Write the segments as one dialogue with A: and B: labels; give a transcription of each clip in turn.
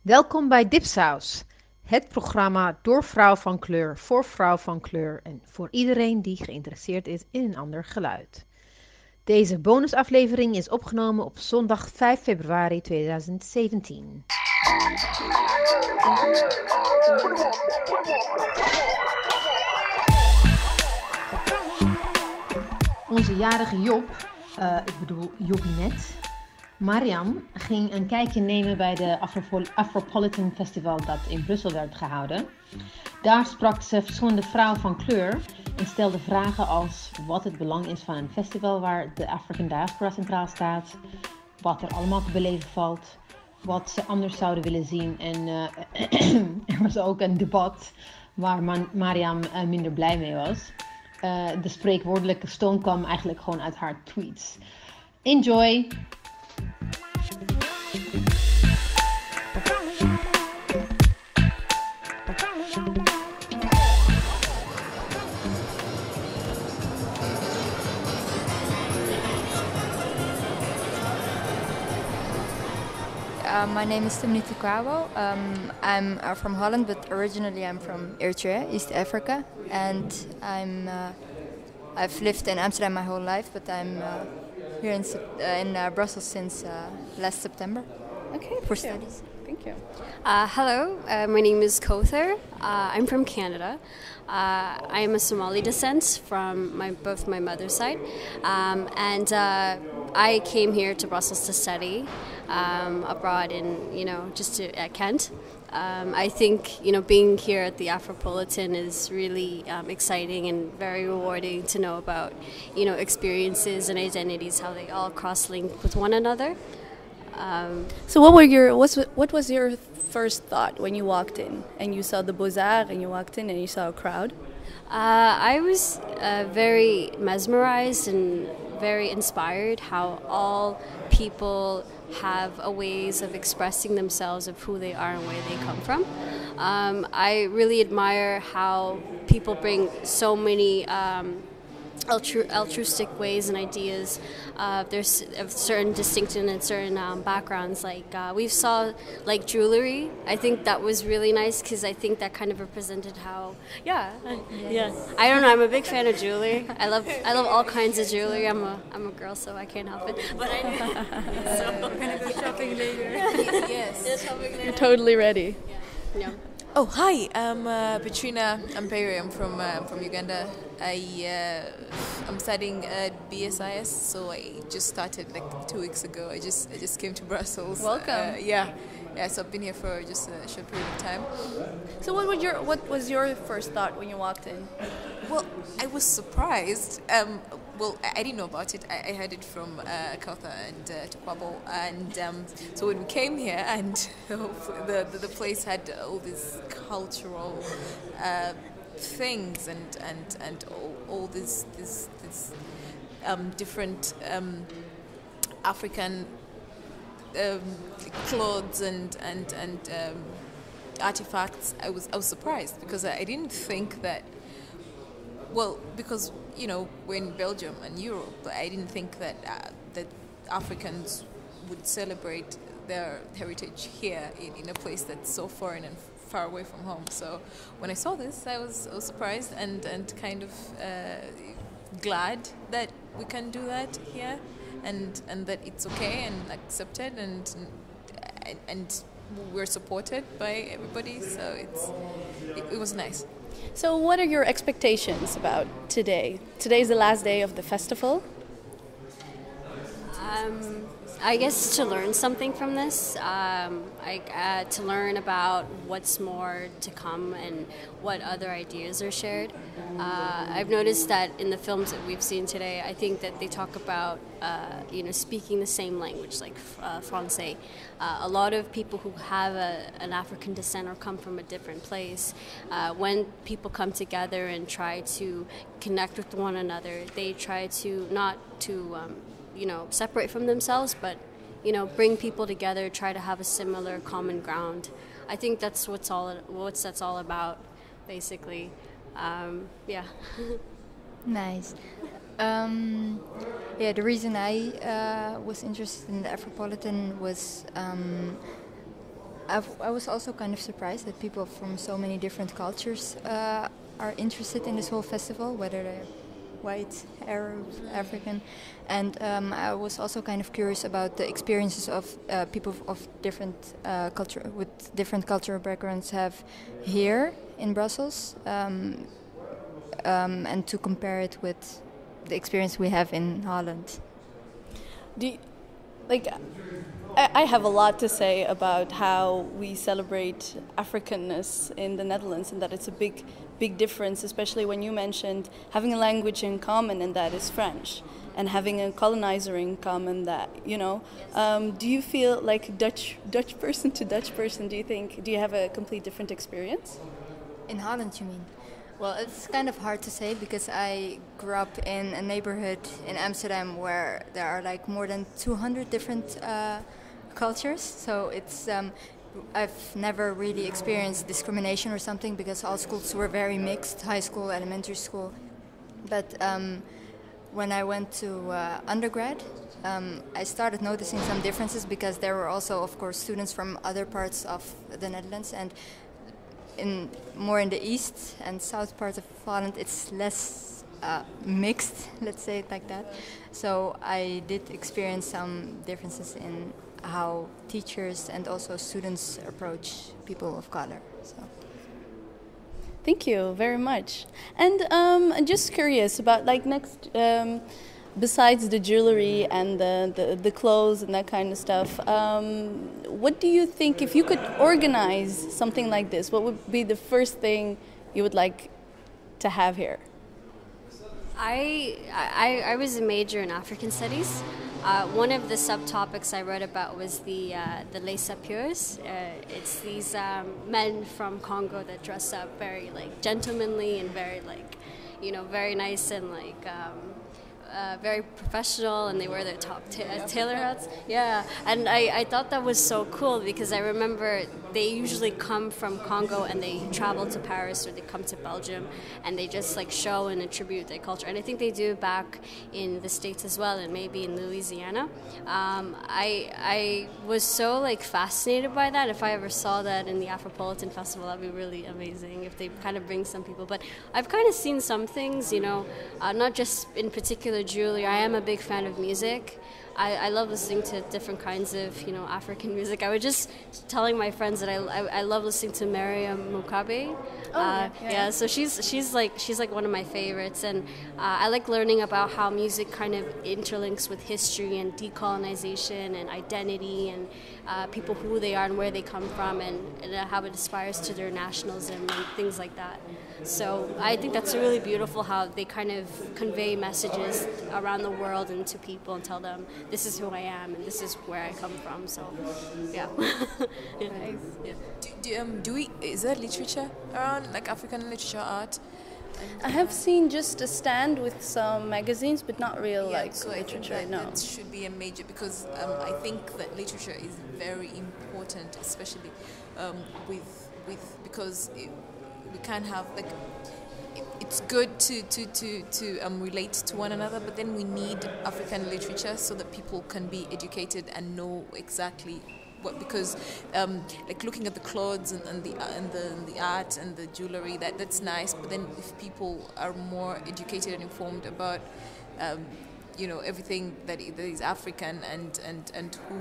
A: Welkom bij Dipsaus, het programma door vrouw van kleur, voor vrouw van kleur en voor iedereen die geïnteresseerd is in een ander geluid. Deze bonusaflevering is opgenomen op zondag 5 februari 2017. Onze jarige Job, ik bedoel Jobinet, Mariam, ging een kijkje nemen bij de Afropolitan Festival dat in Brussel werd gehouden. Daar sprak ze verschillende vrouwen van kleur en stelde vragen als wat het belang is van een festival waar de African diaspora centraal staat, wat er allemaal te beleven valt, wat ze anders zouden willen zien en er was ook een debat waar Mariam minder blij mee was. De spreekwoordelijke stoom kwam eigenlijk gewoon uit haar tweets. Enjoy!
B: My name is Timniti Kwabo. I'm from Holland, but originally I'm from Eritrea, East Africa, and I've lived in Amsterdam my whole life, but I'm here in Brussels since last September.
C: Okay,
B: for studies.
C: Thank you.
D: Hello, my name is Kother. I'm from Canada. I am a Somali descent from both my mother's side, and I came here to Brussels to study abroad at Kent. I think being here at the Afropolitan is really exciting and very rewarding to know about experiences and identities, how they all cross-link with one another.
C: So what was your first thought when you walked in and you saw the Beaux-Arts and you walked in and you saw a crowd?
D: I was very mesmerized and very inspired how all people have a ways of expressing themselves of who they are and where they come from. I really admire how people bring so many altruistic ways and ideas. There's a certain distinction in certain backgrounds. Like we saw like jewelry. I think that was really nice because I think that kind of represented how. Yeah. I don't know. I'm a big fan of jewelry. I love all kinds of jewelry. I'm a girl, so I can't help it. But so
B: We're gonna go shopping later.
D: yes. Shopping later.
C: You're totally ready.
D: Yeah.
E: Oh, hi. I'm Petrina Amperium from Uganda. I'm studying at BSIS, so I just started like 2 weeks ago. I just came to Brussels.
C: Welcome.
E: Yeah. So I've been here for just a short period of time.
C: So what was your first thought when you walked in?
E: Well, I was surprised. I didn't know about it. I heard it from Kautha and Tukwabo, and so when we came here, and the place had all these cultural things and all these different African clothes and artifacts. I was surprised because I didn't think that. Well, because we're in Belgium and Europe, but I didn't think that that Africans would celebrate their heritage here in a place that's so foreign and far away from home. So when I saw this, I was surprised and kind of glad that we can do that here, and that it's okay and accepted and we're supported by everybody. So it was nice.
C: So what are your expectations about today? Today's the last day of the festival.
D: I guess to learn something from this, to learn about what's more to come and what other ideas are shared. I've noticed that in the films that we've seen today, I think that they talk about speaking the same language, like Francais. A lot of people who have an African descent or come from a different place, when people come together and try to connect with one another, they try to not to separate from themselves, but bring people together, try to have a similar common ground. I think that's what that's all about, basically. Yeah.
B: Nice. The reason I was interested in the Afropolitan was I was also kind of surprised that people from so many different cultures are interested in this whole festival, whether they're white, Arab, African. And I was also kind of curious about the experiences of people of different culture, with different cultural backgrounds have here in Brussels, and to compare it with the experience we have in Holland.
C: I have a lot to say about how we celebrate Africanness in the Netherlands, and that it's a big difference, especially when you mentioned having a language in common, and that is French, and having a colonizer in common, that, you know. Do you feel like Dutch person to Dutch person, do you have a complete different experience?
B: In Holland, you mean? Well, it's kind of hard to say because I grew up in a neighborhood in Amsterdam where there are like more than 200 different cultures. So it's I've never really experienced discrimination or something because all schools were very mixed, high school, elementary school. But when I went to undergrad, I started noticing some differences because there were also, of course, students from other parts of the Netherlands, and more in the east and south part of Holland, it's less mixed, let's say it like that. So I did experience some differences in how teachers and also students approach people of color. So.
C: Thank you very much. And I'm just curious about next. Besides the jewelry and the clothes and that kind of stuff, what do you think, if you could organize something like this, what would be the first thing you would like to have here?
D: I was a major in African studies. One of the subtopics I read about was the les sapeurs. It's these men from Congo that dress up very gentlemanly and very very nice and very professional, and they wear their top tailor hats. Yeah, and I thought that was so cool because I remember they usually come from Congo and they travel to Paris or they come to Belgium and they just show and attribute their culture. And I think they do back in the States as well, and maybe in Louisiana. I was so fascinated by that. If I ever saw that in the Afropolitan Festival, that'd be really amazing if they kind of bring some people. But I've kind of seen some things, not just in particular jewelry. I am a big fan of music. I love listening to different kinds of African music. I was just telling my friends that I love listening to Mariam. So she's one of my favorites, and I like learning about how music kind of interlinks with history and decolonization and identity and people, who they are and where they come from, and how it aspires to their nationalism and things like that. So I think that's really beautiful how they kind of convey messages around the world and to people and tell them this is who I am and this is where I come from. So yeah.
C: Nice.
E: Yeah. Is there literature around, African literature, art?
C: I have seen just a stand with some magazines, but not real
E: so
C: literature.
E: I think that should be a major, because I think that literature is very important, especially because we can't have it's good to relate to one another, but then we need African literature so that people can be educated and know exactly what, because looking at the clothes and the art and the jewelry, that's nice, but then if people are more educated and informed about everything that is African and who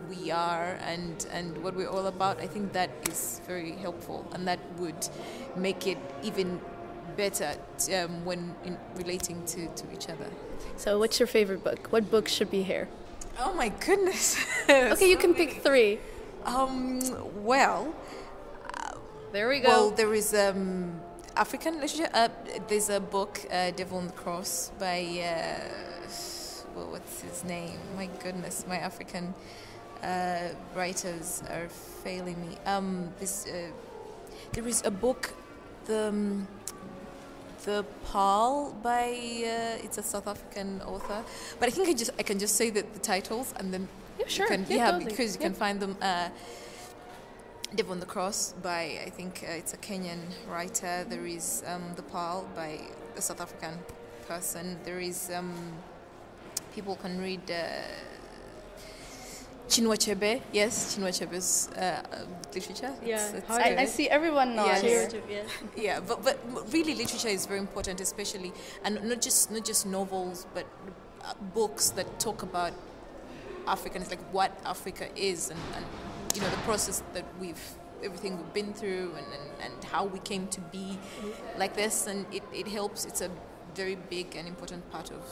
E: we are and what we're all about, I think that is very helpful, and that would make it even better when relating to each other.
C: So what's your favorite book? What book should be here?
E: Oh my goodness.
C: Okay, you can pick 3.
E: There we go. Well, there is African literature. There's a book, Devil on the Cross, by what's his name? My goodness, my African writers are failing me. There is a book, the Paul by it's a South African author, but I think I can just say the titles, and then
C: totally.
E: Because you can find them. Devil on the Cross by, I think it's a Kenyan writer. There is the Paul by a South African person. There is people can read Chinua Achebe, yes, Chinua Achebe's literature.
C: Yeah,
E: It's
C: I see everyone nods.
E: Yeah, but really literature is very important, especially, and not just novels, but books that talk about Africans, like what Africa is, and you know, the process that everything we've been through, and how we came to be like this, and it helps. It's a very big and important part of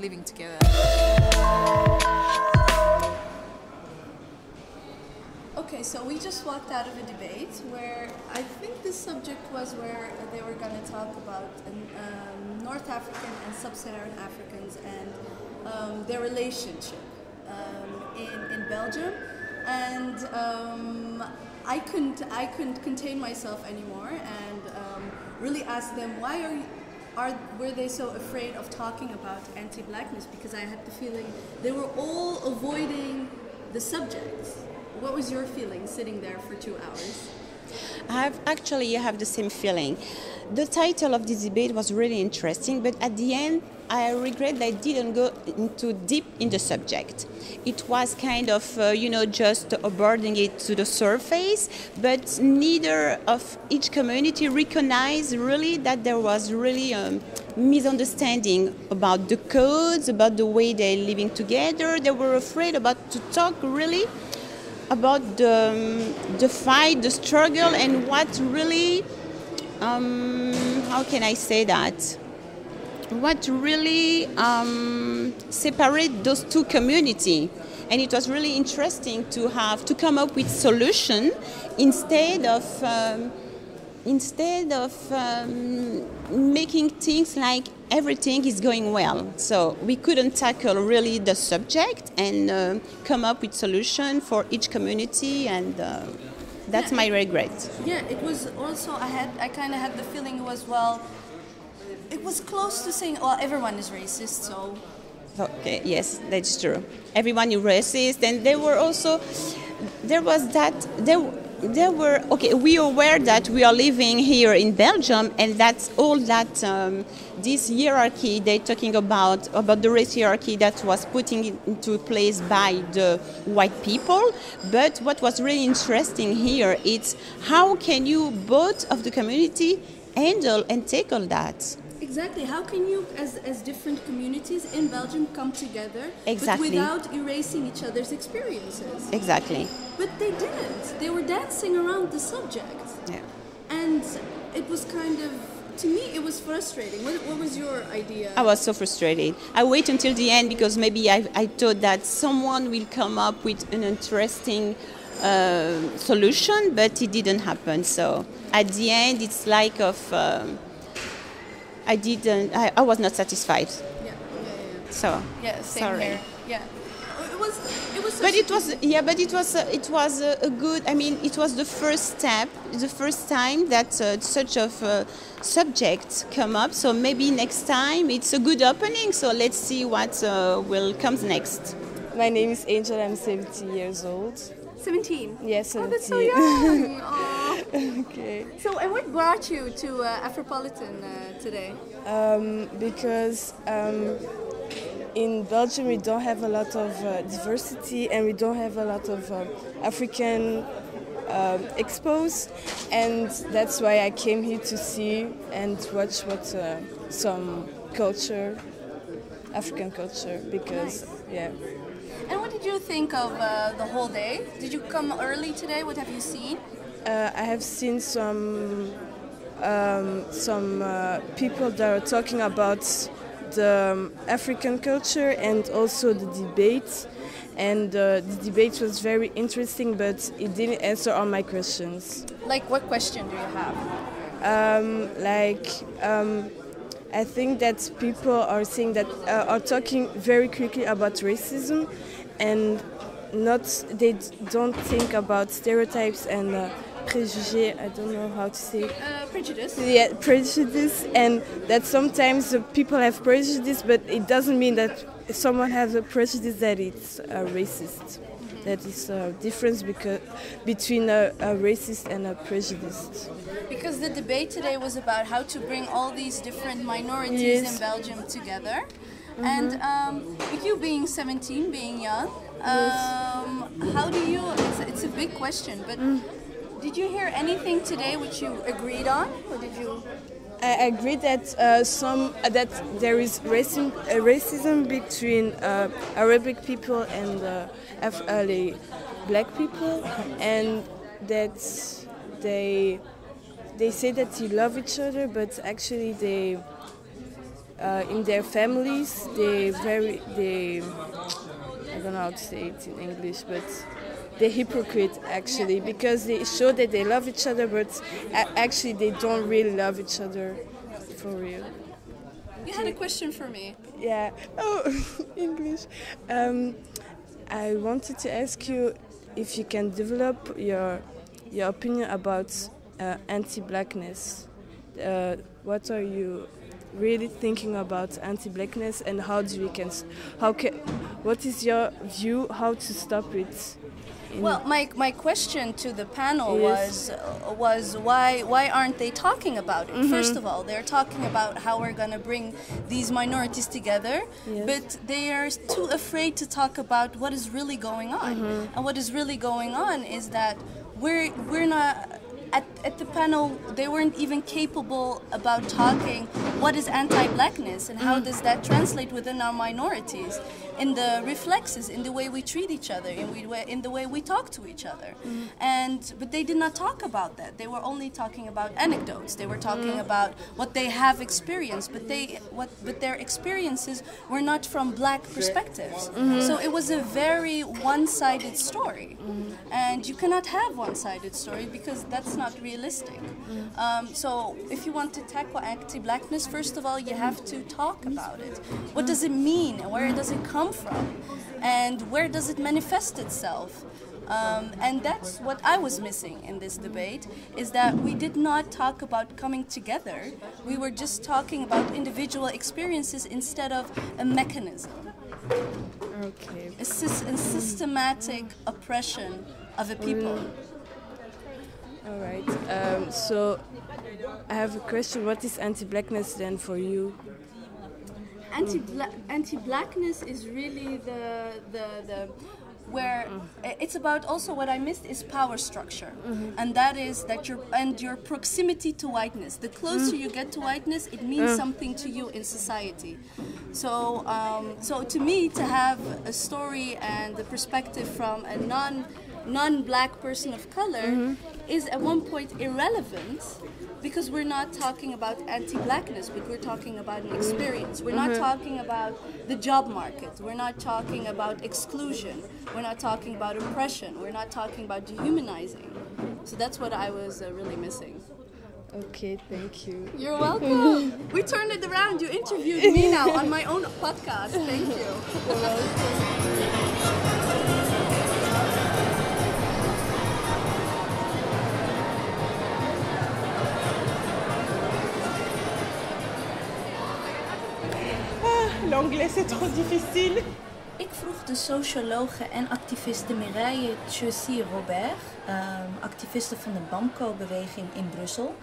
E: living together.
C: Okay, so we just walked out of a debate where I think the subject was where they were going to talk about North African and Sub-Saharan Africans and their relationship in Belgium, and I couldn't contain myself anymore and really asked them were they so afraid of talking about anti-blackness, because I had the feeling they were all avoiding the subject. What was your feeling sitting there for 2 hours?
F: I have the same feeling. The title of this debate was really interesting, but at the end, I regret that I didn't go into deep in the subject. It was kind of, just abording it to the surface, but neither of each community recognized really that there was really a misunderstanding about the codes, about the way they're living together. They were afraid to talk really about the fight, the struggle, and what really, how can I say that? What really separate those two communities. And it was really interesting to come up with solution instead of making things like everything is going well. So we couldn't tackle really the subject and come up with solution for each community, and that's my regret.
C: Yeah, it was also, I kind of had the feeling it was close to saying, well, everyone is racist, so...
F: Okay, yes, that's true. Everyone is racist, and we are aware that we are living here in Belgium, and that's all that this hierarchy they're talking about the race hierarchy that was put into place by the white people. But what was really interesting here is how can you both of the community handle and tackle that?
C: Exactly. How can you, as different communities in Belgium, come together,
F: exactly,
C: but without erasing each other's experiences?
F: Exactly.
C: But they didn't. They were dancing around the subject.
F: Yeah.
C: And it was kind of, to me, it was frustrating. What was your idea?
F: I was so frustrated. I wait until the end because maybe I thought that someone will come up with an interesting solution, but it didn't happen. So at the end, it's like I was not satisfied.
C: Yeah.
F: So
C: same
F: sorry.
C: Here. Yeah. It was.
F: But it was a good. I mean, it was the first step, the first time that such of subjects come up. So maybe next time it's a good opening. So let's see what will comes next.
G: My name is Angel. I'm 17 years old.
C: 17?
G: Yes, 17.
C: Oh, that's so young.
G: Okay.
C: So, and what brought you to Afropolitan today?
G: Because in Belgium we don't have a lot of diversity, and we don't have a lot of African expos, and that's why I came here to see and watch what some culture, African culture, because
C: nice. And what did you think of the whole day? Did you come early today? What have you seen?
G: I have seen some people that are talking about the African culture and also the debate. And the debate was very interesting, but it didn't answer all my questions.
C: Like what question do you have?
G: I think that people are saying that are talking very quickly about racism, and they don't think about stereotypes and préjugés. I don't know how to say.
C: Prejudice.
G: Yeah, prejudice, and that sometimes people have prejudice, but it doesn't mean that someone has a prejudice that it's racist. Mm-hmm. That is a difference between a racist and a prejudiced.
C: Because the debate today was about how to bring all these different minorities in Belgium together. And with you being 17, being young, how do you? It's a big question, but did you hear anything today which you agreed on, or did you?
G: I agree that that there is racism between Arabic people and black people, and that they say that they love each other, but actually they in their families I don't know how to say it in English, but they're hypocrite actually, because they show that they love each other, but actually they don't really love each other for real.
C: You had a question for me.
G: Yeah. Oh, English. I wanted to ask you if you can develop your opinion about anti-blackness. What are you really thinking about anti-blackness, and what is your view how to stop it?
C: Well, my question to the panel was why aren't they talking about it? First of all, they're talking about how we're going to bring these minorities together, but they are too afraid to talk about what is really going on. And what is really going on is that we're not. At the panel, they weren't even capable about talking what is anti-blackness and how does that translate within our minorities, in the reflexes, in the way we treat each other, in the way we talk to each other. But they did not talk about that. They were only talking about anecdotes. They were talking about what they have experienced, but their experiences were not from black perspectives. So it was a very one-sided story, and you cannot have one-sided story because that's not realistic. So if you want to tackle anti-blackness, first of all, you have to talk about it. What does it mean? Where does it come from? And where does it manifest itself? And that's what I was missing in this debate, is that we did not talk about coming together. We were just talking about individual experiences instead of a mechanism.
G: Okay.
C: A systematic oppression of a people.
G: All right. So I have a question. What is anti-blackness then for you?
C: Anti-blackness is really the where it's about. Also, what I missed is power structure, and that is that your proximity to whiteness. The closer you get to whiteness, it means something to you in society. So, so to me, to have a story and the perspective from a non-black person of color is at one point irrelevant, because we're not talking about anti-blackness, but we're talking about an experience. We're not talking about the job market. We're not talking about exclusion. We're not talking about oppression. We're not talking about dehumanizing. So that's what I was really missing.
G: Okay, thank you.
C: You're welcome. We turned it around. You interviewed me now on my own podcast. Thank you.
G: You're welcome. L'anglais c'est trop difficile.
H: Ik vroeg de sociologe en activiste Mireille Robert, activiste van de BAMCO-beweging in Brussel,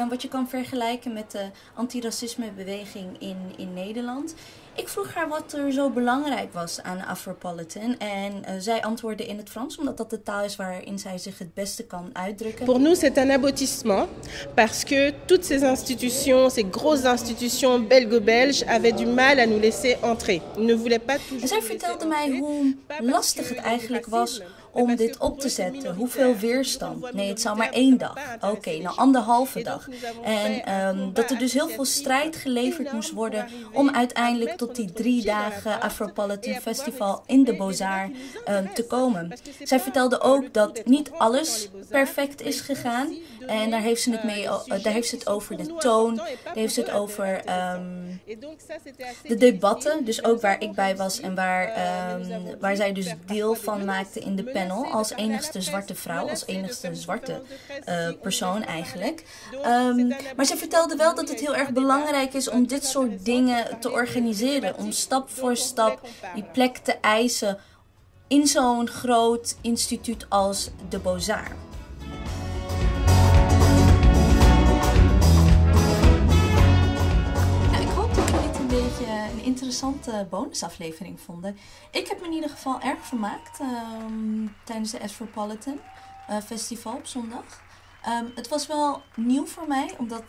H: wat je kan vergelijken met de antiracisme-beweging in Nederland. Ik vroeg haar wat er zo belangrijk was aan Afropolitan en zij antwoordde in het Frans, omdat dat de taal is waarin zij zich het beste kan uitdrukken.
I: Pour nous, c'est un aboutissement parce que toutes ces institutions, ces grosses institutions belgo-belges avaient du mal à nous laisser entrer. Ils ne voulaient pas toujours.
H: En zij vertelde mij hoe lastig het eigenlijk was om dit op te zetten. Hoeveel weerstand? Nee, het zou maar 1 dag. Oké, nou 1,5 dag. En dat er dus heel veel strijd geleverd moest worden om uiteindelijk tot die 3 dagen Afropolitan Festival in de Beaux-Arts te komen. Zij vertelde ook dat niet alles perfect is gegaan. En daar heeft ze het over de toon, daar heeft ze het over de debatten, dus ook waar ik bij was en waar zij dus deel van maakte in de panel als enigste zwarte vrouw, als enigste zwarte persoon eigenlijk. Maar ze vertelde wel dat het heel erg belangrijk is om dit soort dingen te organiseren, om stap voor stap die plek te eisen in zo'n groot instituut als de Beaux-Arts. beetje een interessante bonusaflevering vonden. Ik heb me in ieder geval erg vermaakt tijdens de Afropolitan Festival op zondag. Het was wel nieuw voor mij, omdat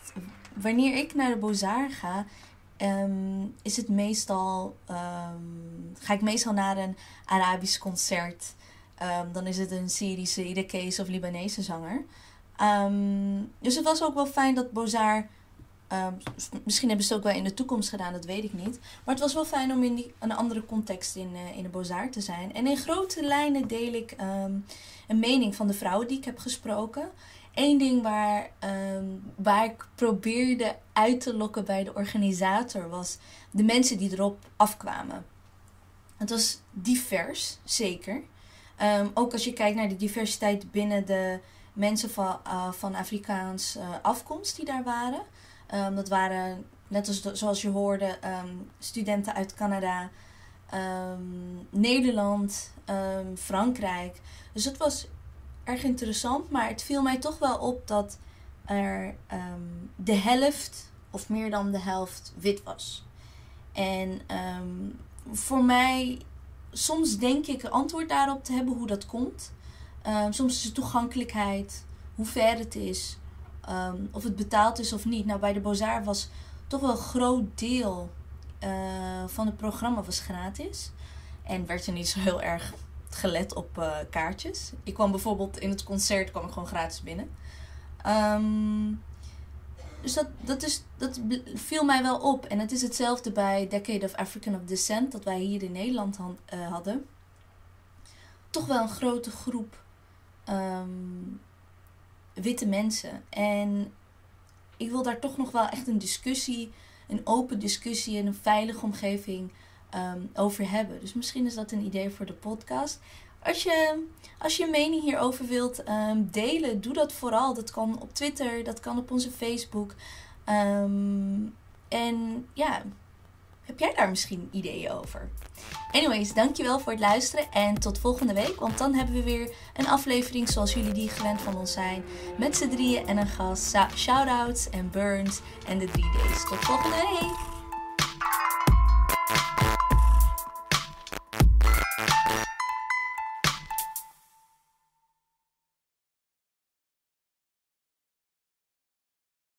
H: wanneer ik naar de Beaux-Arts ga, is het meestal, ga ik meestal naar een Arabisch concert. Dan is het een Syrische, Irakees of Libanese zanger. Dus het was ook wel fijn dat Beaux-Arts, misschien hebben ze het ook wel in de toekomst gedaan, dat weet ik niet. Maar het was wel fijn om in een andere context in de Beaux-Arts te zijn. En in grote lijnen deel ik een mening van de vrouwen die ik heb gesproken. Eén ding waar ik probeerde uit te lokken bij de organisator was de mensen die erop afkwamen. Het was divers, zeker. Ook als je kijkt naar de diversiteit binnen de mensen van Afrikaans afkomst die daar waren. Dat waren, net zoals je hoorde, studenten uit Canada, Nederland, Frankrijk. Dus het was erg interessant, maar het viel mij toch wel op dat er de helft of meer dan de helft wit was. En voor mij, soms denk ik een antwoord daarop te hebben hoe dat komt. Soms is het toegankelijkheid, hoe ver het is, of het betaald is of niet. Nou, bij de Beaux-Arts was toch wel een groot deel van het programma was gratis. En werd er niet zo heel erg gelet op kaartjes. Ik kwam bijvoorbeeld in het concert gewoon gratis binnen. Dus dat viel mij wel op. En het is hetzelfde bij Decade of African of Descent, dat wij hier in Nederland hadden. Toch wel een grote groep witte mensen. En ik wil daar toch nog wel echt een open discussie en een veilige omgeving over hebben. Dus misschien is dat een idee voor de podcast. Als je een mening hierover wilt delen, doe dat vooral. Dat kan op Twitter, dat kan op onze Facebook. En ja, heb jij daar misschien ideeën over? Anyways, dankjewel voor het luisteren en tot volgende week. Want dan hebben we weer een aflevering zoals jullie die gewend van ons zijn. Met z'n drieën en een gast. Shoutouts en burns en de 3 days. Tot volgende week!